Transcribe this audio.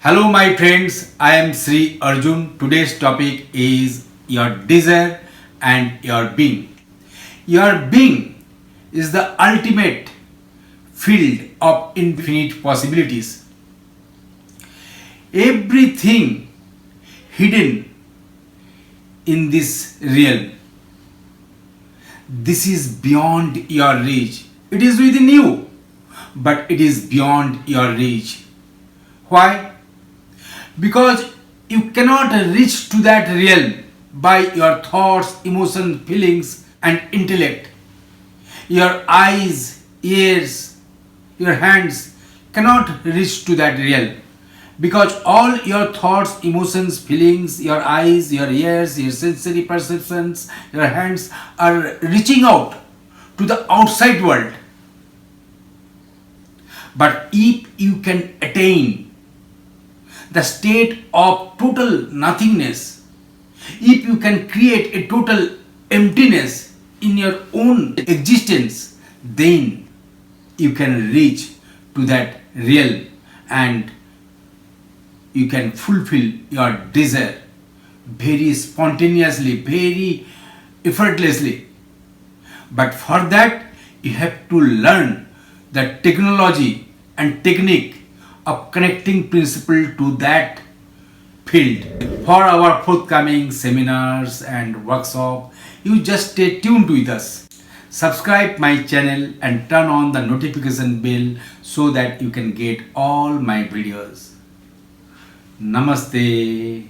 Hello, my friends. I am Sri Arjun. Today's topic is your desire and your being. Your being is the ultimate field of infinite possibilities. Everything hidden in this realm. This is beyond your reach. It is within you, but it is beyond your reach. Why? Because you cannot reach to that realm by your thoughts, emotions, feelings, and intellect. Your eyes, ears, your hands cannot reach to that realm because all your thoughts, emotions, feelings, your eyes, your ears, your sensory perceptions, your hands are reaching out to the outside world. But if you can attain the state of total nothingness, if you can create a total emptiness in your own existence, then you can reach to that realm and you can fulfill your desire very spontaneously, very effortlessly. But for that, you have to learn the technology and technique of connecting principle to that field. For our forthcoming seminars and workshop, you just stay tuned with us. Subscribe my channel and turn on the notification bell so that you can get all my videos. Namaste.